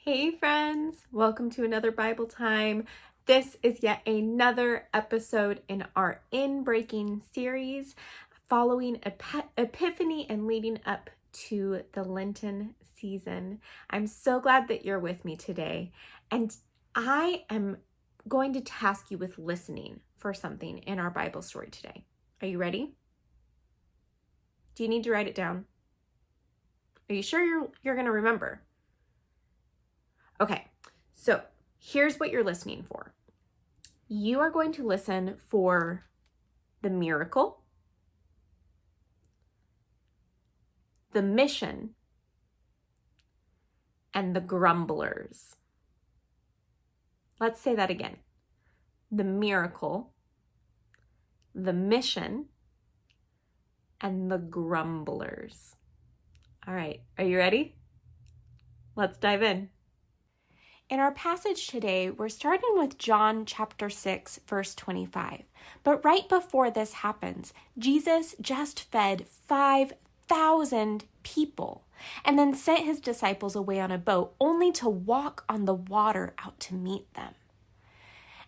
Hey friends, welcome to another Bible time. This is yet another episode in our In Breaking series following Epiphany and leading up to the Lenten season. I'm so glad that you're with me today, and I am going to task you with listening for something in our Bible story today. Are you ready? Do you need to write it down? Are you sure you're going to remember? Okay, so here's what you're listening for. You are going to listen for the miracle, the mission, and the grumblers. Let's say that again. The miracle, the mission, and the grumblers. All right, are you ready? Let's dive in. In our passage today, we're starting with John chapter 6, verse 25. But right before this happens, Jesus just fed 5,000 people and then sent his disciples away on a boat only to walk on the water out to meet them.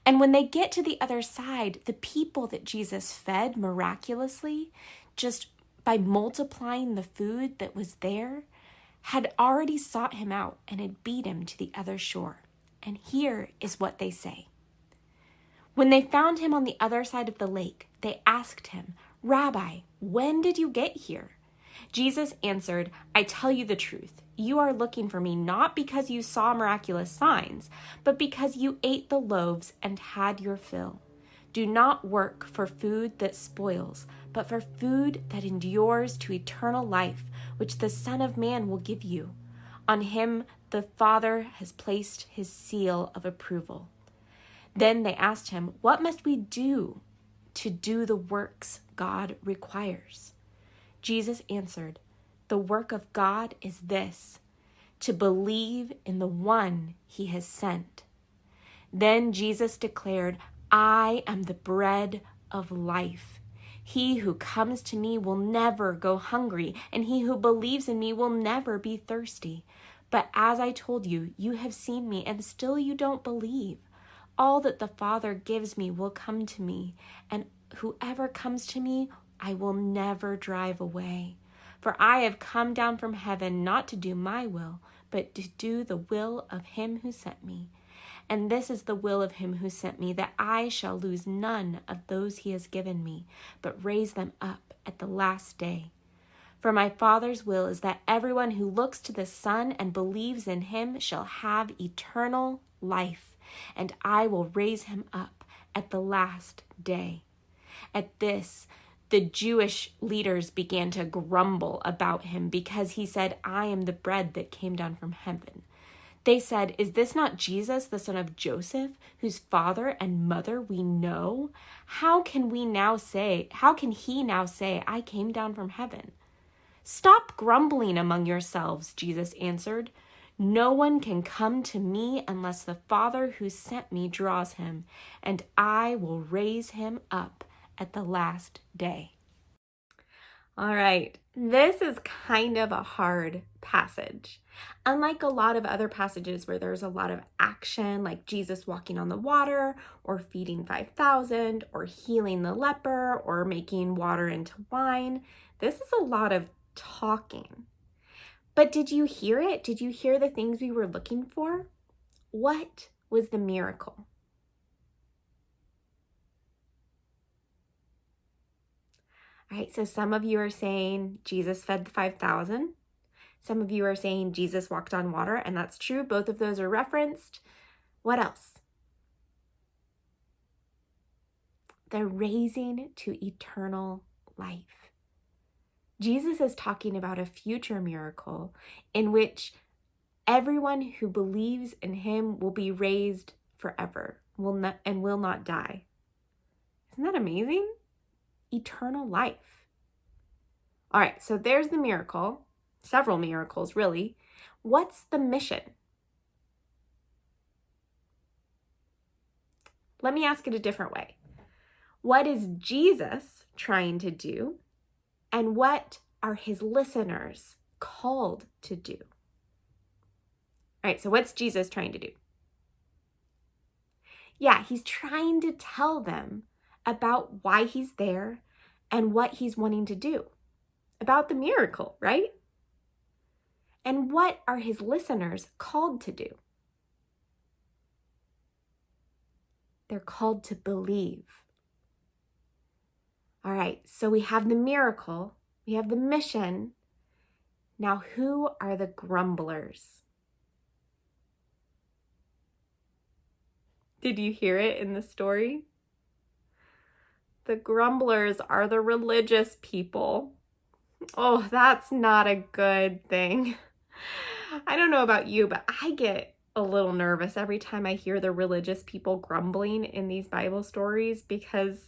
And when they get to the other side, the people that Jesus fed miraculously, just by multiplying the food that was there, had already sought him out and had beat him to the other shore. And here is what they say. When they found him on the other side of the lake, they asked him, "Rabbi, when did you get here?" Jesus answered, "I tell you the truth. You are looking for me not because you saw miraculous signs, but because you ate the loaves and had your fill. Do not work for food that spoils, but for food that endures to eternal life, which the Son of Man will give you. On him the Father has placed his seal of approval." Then they asked him, "What must we do to do the works God requires?" Jesus answered, "The work of God is this, to believe in the one he has sent." Then Jesus declared, "I am the bread of life. He who comes to me will never go hungry, and he who believes in me will never be thirsty. But as I told you, you have seen me, and still you don't believe. All that the Father gives me will come to me, and whoever comes to me, I will never drive away. For I have come down from heaven not to do my will, but to do the will of him who sent me. And this is the will of him who sent me, that I shall lose none of those he has given me, but raise them up at the last day. For my Father's will is that everyone who looks to the Son and believes in him shall have eternal life, and I will raise him up at the last day." At this, the Jewish leaders began to grumble about him because he said, "I am the bread that came down from heaven." They said, "Is this not Jesus, the son of Joseph, whose father and mother we know? How can he now say, I came down from heaven?" "Stop grumbling among yourselves," Jesus answered. "No one can come to me unless the Father who sent me draws him, and I will raise him up at the last day." All right, this is kind of a hard passage. Unlike a lot of other passages where there's a lot of action, like Jesus walking on the water, or feeding 5,000, or healing the leper, or making water into wine, this is a lot of talking. But did you hear it? Did you hear the things we were looking for? What was the miracle? All right, so some of you are saying Jesus fed the 5,000. Some of you are saying Jesus walked on water, and that's true. Both of those are referenced. What else? The raising to eternal life. Jesus is talking about a future miracle in which everyone who believes in him will be raised forever and will not die. Isn't that amazing? Eternal life. All right, so there's the miracle. Several miracles, really. What's the mission? Let me ask it a different way. What is Jesus trying to do? And what are his listeners called to do? All right, so what's Jesus trying to do? Yeah, he's trying to tell them about why he's there and what he's wanting to do, about the miracle, right? And what are his listeners called to do? They're called to believe. All right, so we have the miracle, we have the mission. Now, who are the grumblers? Did you hear it in the story? The grumblers are the religious people. Oh, that's not a good thing. I don't know about you, but I get a little nervous every time I hear the religious people grumbling in these Bible stories because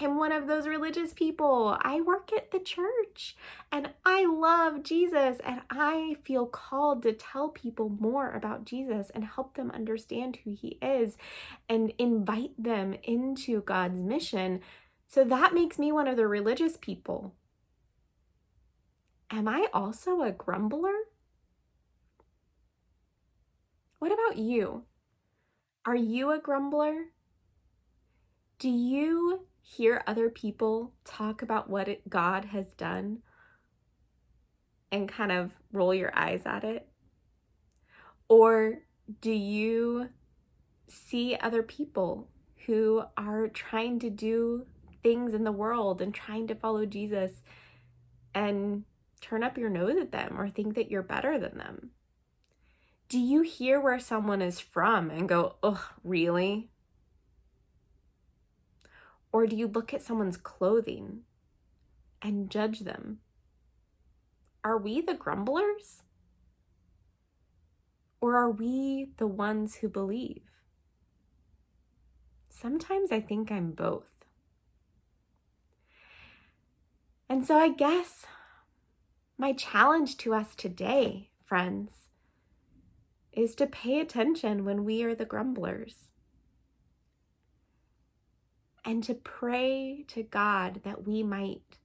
I'm one of those religious people. I work at the church and I love Jesus and I feel called to tell people more about Jesus and help them understand who he is and invite them into God's mission. So that makes me one of the religious people. Am I also a grumbler? What about you? Are you a grumbler? Do you hear other people talk about what God has done and kind of roll your eyes at it? Or do you see other people who are trying to do things in the world and trying to follow Jesus and turn up your nose at them or think that you're better than them? Do you hear where someone is from and go, "Ugh, really?" Or do you look at someone's clothing and judge them? Are we the grumblers? Or are we the ones who believe? Sometimes I think I'm both. And so I guess my challenge to us today, friends, is to pay attention when we are the grumblers and to pray to God that we might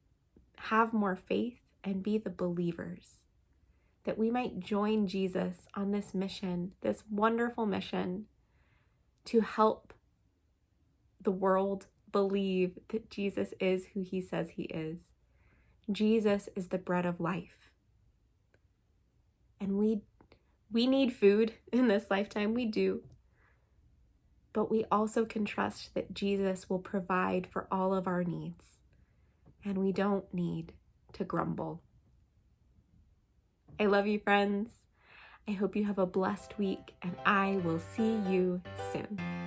have more faith and be the believers, that we might join Jesus on this mission, this wonderful mission to help the world believe that Jesus is who he says he is. Jesus is the bread of life. And we need food in this lifetime, we do. But we also can trust that Jesus will provide for all of our needs. And we don't need to grumble. I love you, friends. I hope you have a blessed week, and I will see you soon.